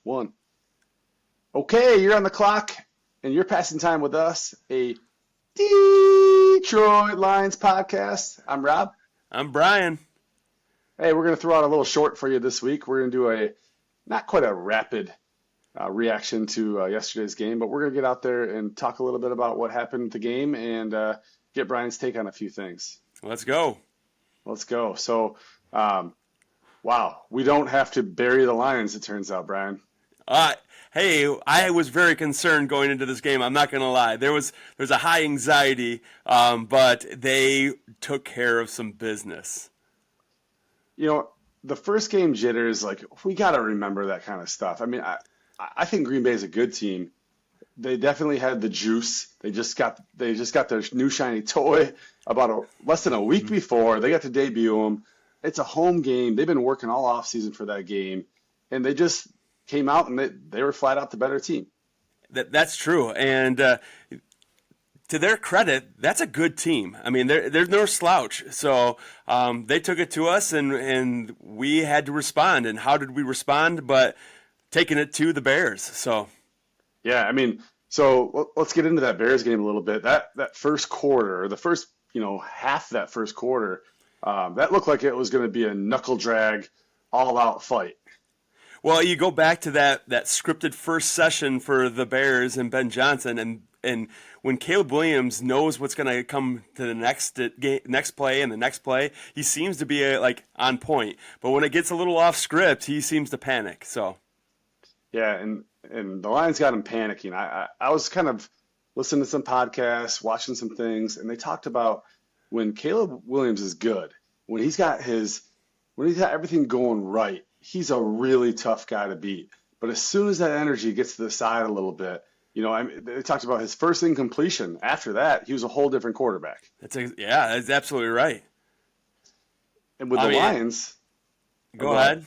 One. Okay, you're on the clock, and you're passing time with us, a Detroit Lions podcast. I'm Rob. I'm Brian. Hey, we're going to throw out a little short for you this week. We're going to do not quite a rapid reaction to yesterday's game, but we're going to get out there and talk a little bit about what happened at the game and get Brian's take on a few things. Let's go. Let's go. So, wow, we don't have to bury the Lions, it turns out, Brian. Hey, I was very concerned going into this game. I'm not going to lie. There's a high anxiety, but they took care of some business. You know, the first game jitters, like, we got to remember that kind of stuff. I mean, I think Green Bay is a good team. They definitely had the juice. They just got their new shiny toy about less than a week before. They got to debut them. It's a home game. They've been working all offseason for that game, and they just came out and they were flat out the better team. That's true, and to their credit, that's a good team. I mean, there's no slouch. So they took it to us, and we had to respond. And how did we respond? But taking it to the Bears. So yeah, I mean, so let's get into that Bears game a little bit. That first quarter, or the first half of that first quarter, that looked like it was going to be a knuckle drag, all out fight. Well, you go back to that scripted first session for the Bears and Ben Johnson, and when Caleb Williams knows what's going to come to the next play and the next play, he seems to be on point. But when it gets a little off script, he seems to panic. So yeah, and the Lions got him panicking. I was kind of listening to some podcasts, watching some things, and they talked about when Caleb Williams is good, when he's got everything going right, he's a really tough guy to beat. But as soon as that energy gets to the side a little bit, they talked about his first incompletion. After that, he was a whole different quarterback. That's absolutely right. And with the Lions, go ahead.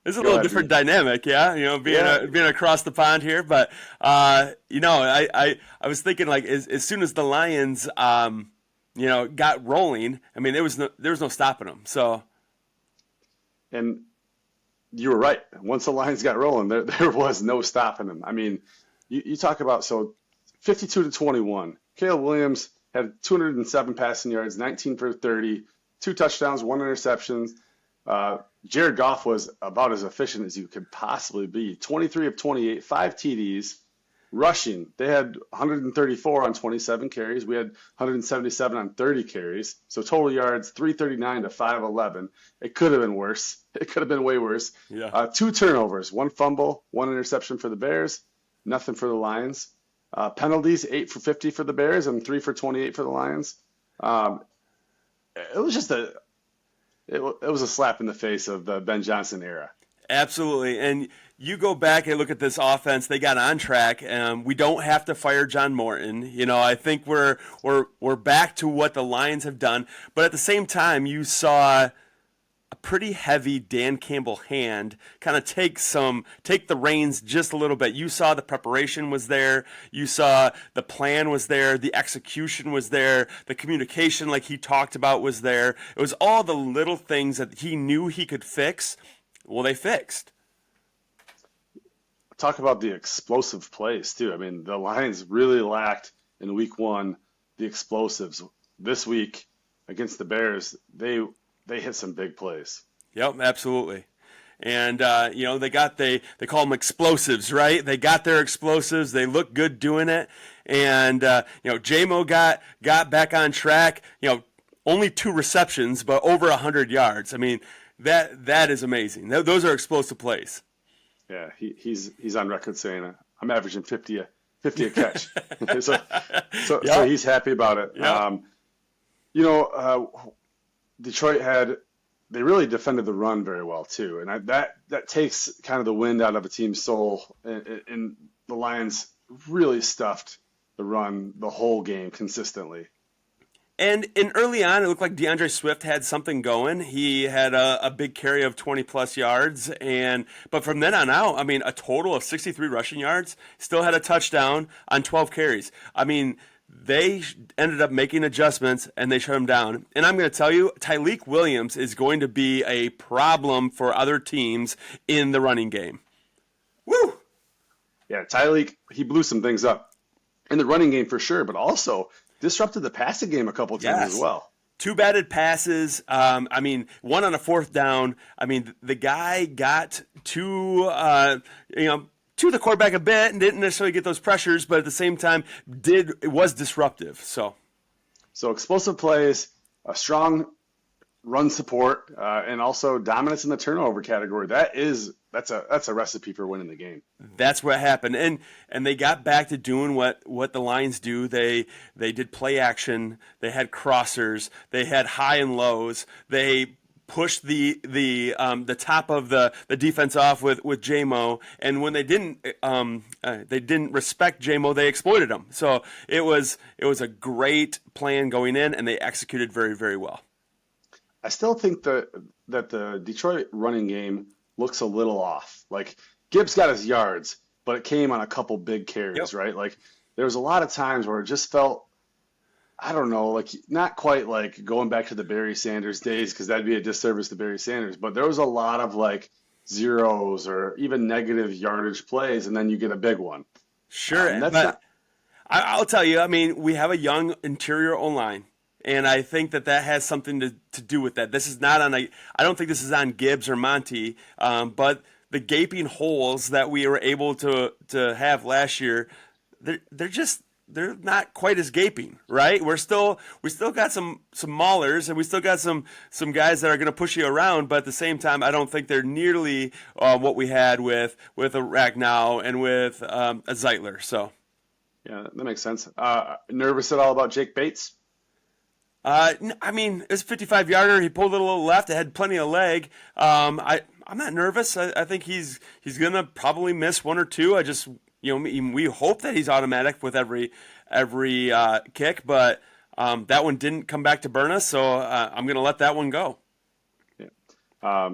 It's a little different dynamic, yeah. Being across the pond here, but I was thinking as soon as the Lions got rolling, I mean there was no stopping them. So. And you were right. Once the Lions got rolling, there was no stopping them. I mean, you talk about 52-21. Caleb Williams had 207 passing yards, 19 for 30, 2 touchdowns, 1 interception. Jared Goff was about as efficient as you could possibly be. 23 of 28, 5 TDs. Rushing, they had 134 on 27 carries. We had 177 on 30 carries. So total yards, 339 to 511. It could have been worse. It could have been way worse. Yeah. 2 turnovers, 1 fumble, 1 interception for the Bears, nothing for the Lions. Penalties, 8 for 50 for the Bears and 3 for 28 for the Lions. It was just it was a slap in the face of the Ben Johnson era. Absolutely. And you go back and look at this offense, they got on track. We don't have to fire John Morton. I think we're back to what the Lions have done. But at the same time, you saw a pretty heavy Dan Campbell hand kind of take the reins just a little bit. You saw the preparation was there. You saw the plan was there. The execution was there. The communication, like he talked about, was there. It was all the little things that he knew he could fix. Well, they fixed. Talk about the explosive plays, too. I mean, the Lions really lacked in week 1 the explosives. This week against the Bears, they hit some big plays. Yep, absolutely. And, they call them explosives, right? They got their explosives. They look good doing it. And, J-Mo got back on track. Only 2 receptions, but over 100 yards. I mean, that is amazing. Those are explosive plays. Yeah, he's on record saying I'm averaging 50 a catch. So he's happy about it. Yep. Detroit they really defended the run very well too, and that takes kind of the wind out of a team's soul. And the Lions really stuffed the run the whole game consistently. And early on, it looked like DeAndre Swift had something going. He had a big carry of 20-plus yards. But from then on out, I mean, a total of 63 rushing yards, still had a touchdown on 12 carries. I mean, they ended up making adjustments and they shut him down. And I'm going to tell you, Tyleik Williams is going to be a problem for other teams in the running game. Woo! Yeah, Tyleik, he blew some things up in the running game for sure, but also disrupted the passing game a couple times as well. 2 batted passes. One on a 4th down. The guy got to the quarterback a bit and didn't necessarily get those pressures, but at the same time, it was disruptive. So explosive plays, a strong run support, and also dominance in the turnover category. That's a recipe for winning the game. That's what happened, and they got back to doing what the Lions do. They did play action. They had crossers. They had high and lows. They pushed the top of the defense off with JMO, and when they didn't respect JMO, they exploited him. So it was a great plan going in, and they executed very, very well. I still think that the Detroit running game looks a little off. Like Gibbs got his yards, but it came on a couple big carries, right? Like there was a lot of times where it just felt, I don't know, like not quite like going back to the Barry Sanders days, because that'd be a disservice to Barry Sanders, but there was a lot of like zeros or even negative yardage plays, and then you get a big one. Sure, I'll tell you, we have a young interior O-line. And I think that has something to do with that. This is not I don't think this is on Gibbs or Monty, but the gaping holes that we were able to have last year, they're not quite as gaping, right? We still got some maulers, and we still got some guys that are going to push you around, but at the same time, I don't think they're nearly what we had with a Ragnow and with a Zeitler. So, yeah, that makes sense. Nervous at all about Jake Bates? It was a 55-yarder. He pulled it a little left. It had plenty of leg. I'm not nervous. I think he's gonna probably miss 1 or 2. I just we hope that he's automatic with every kick, but that one didn't come back to burn us, so I'm gonna let that one go. Yeah.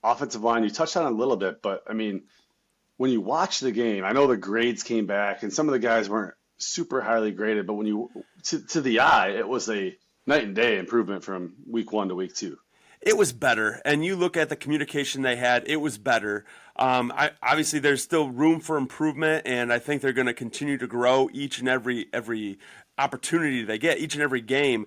Offensive line, you touched on it a little bit, but when you watch the game, I know the grades came back, and some of the guys weren't super highly graded, but when you to the eye, it was a night and day improvement from week 1 to week 2. It was better, and you look at the communication they had, it was better. Obviously, there's still room for improvement, and I think they're going to continue to grow each and every opportunity they get, each and every game,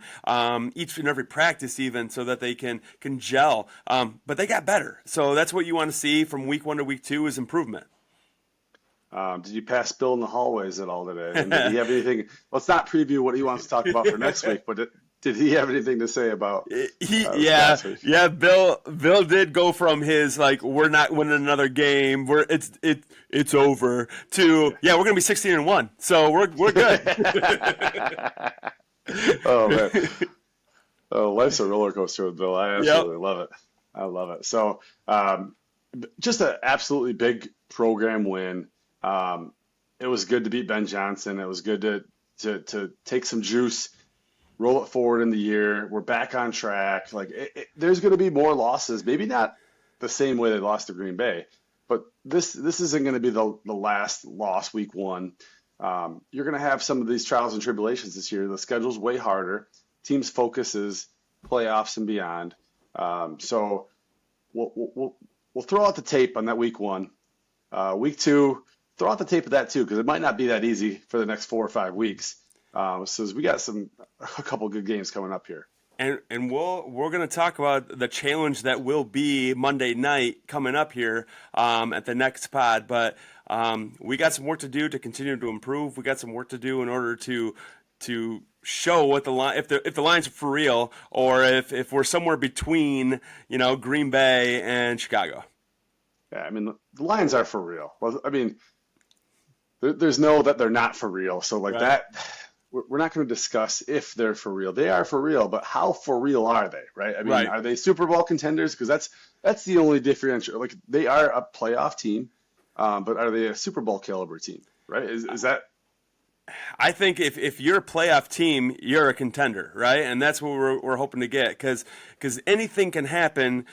each and every practice even, so that they can gel. But they got better, so that's what you want to see from week 1 to week 2 is improvement. Did you pass Bill in the hallways at all today? And did he have anything? Let's not preview what he wants to talk about for next week, but did he have anything to say about? Bill did go from his we're not winning another game, it's over, to we're gonna be 16-1, so we're good. Oh man, life's a roller coaster with Bill. I absolutely love it. I love it. So just an absolutely big program win. It was good to beat Ben Johnson. It was good to take some juice, roll it forward in the year. We're back on track. There's going to be more losses. Maybe not the same way they lost to Green Bay, but this isn't going to be the last loss week 1. You're going to have some of these trials and tribulations this year. The schedule's way harder. Team's focus is playoffs and beyond. So we'll throw out the tape on that week 1. Week 2. Throw out the tape of that too, because it might not be that easy for the next 4 or 5 weeks. So we got a couple good games coming up here. And we're going to talk about the challenge that will be Monday night coming up here at the next pod. But we got some work to do to continue to improve. We got some work to do in order to show what if the Lions are for real, or if we're somewhere between Green Bay and Chicago. Yeah, the Lions are for real. Well, there's no that they're not for real. So right. That, we're not going to discuss if they're for real. They are for real, but how for real are they, right? Right. Are they Super Bowl contenders? Because that's the only differential. They are a playoff team, but are they a Super Bowl caliber team, right? Is that? I think if you're a playoff team, you're a contender, right? And that's what we're hoping to get, because anything can happen.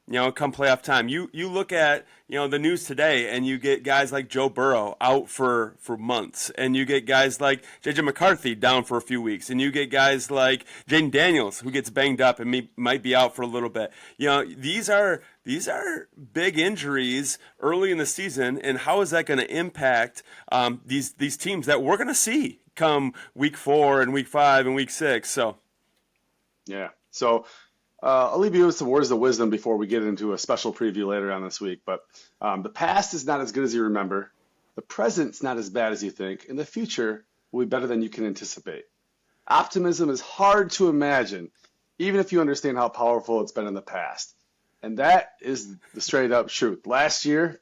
come playoff time. You look at the news today, and you get guys like Joe Burrow out for months, and you get guys like JJ McCarthy down for a few weeks, and you get guys like Jaden Daniels who gets banged up and might be out for a little bit. These are big injuries early in the season, and how is that going to impact these teams that we're going to see come week 4 and week 5 and week 6? So yeah, so. I'll leave you with some words of wisdom before we get into a special preview later on this week. But the past is not as good as you remember. The present's not as bad as you think. And the future will be better than you can anticipate. Optimism is hard to imagine, even if you understand how powerful it's been in the past. And that is the straight up truth. Last year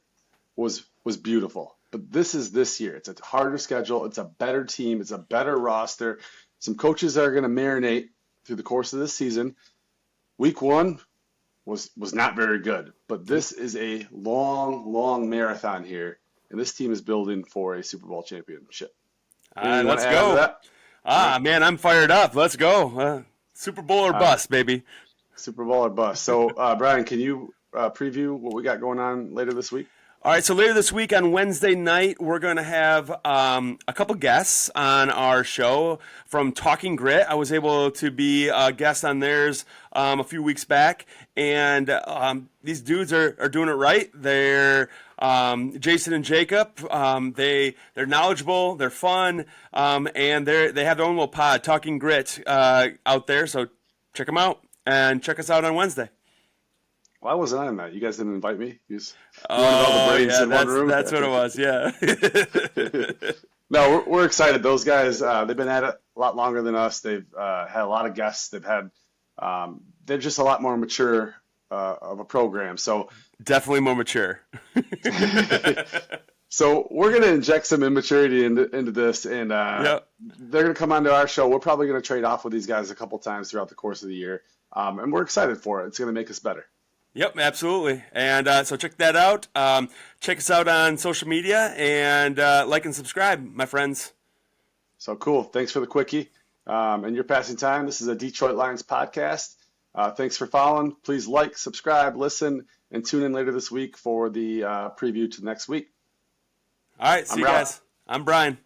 was beautiful. But this year. It's a harder schedule. It's a better team. It's a better roster. Some coaches are going to marinate through the course of this season. Week 1 was not very good, but this is a long marathon here, and this team is building for a Super Bowl championship. Let's go. Man, I'm fired up. Let's go. Super Bowl or bust, baby. Super Bowl or bust. So, Brian, can you preview what we got going on later this week? All right, so later this week on Wednesday night, we're going to have a couple guests on our show from Talking Grit. I was able to be a guest on theirs a few weeks back, and these dudes are doing it right. They're Jason and Jacob. They're knowledgeable, they're fun, and they have their own little pod, Talking Grit, out there. So check them out, and check us out on Wednesday. Why wasn't I on that? You guys didn't invite me? You wanted all the brains in one room? That's what it was, yeah. No, we're excited. Those guys, they've been at it a lot longer than us. They've had a lot of guests. They're just a lot more mature of a program. So definitely more mature. So we're going to inject some immaturity into this, and they're going to come onto our show. We're probably going to trade off with these guys a couple times throughout the course of the year, and we're excited for it. It's going to make us better. Yep, absolutely. And so check that out. Check us out on social media, and like and subscribe, my friends. So cool. Thanks for the quickie and your passing time. This is a Detroit Lions podcast. Thanks for following. Please like, subscribe, listen, and tune in later this week for the preview to next week. All right, see you guys. I'm Brian.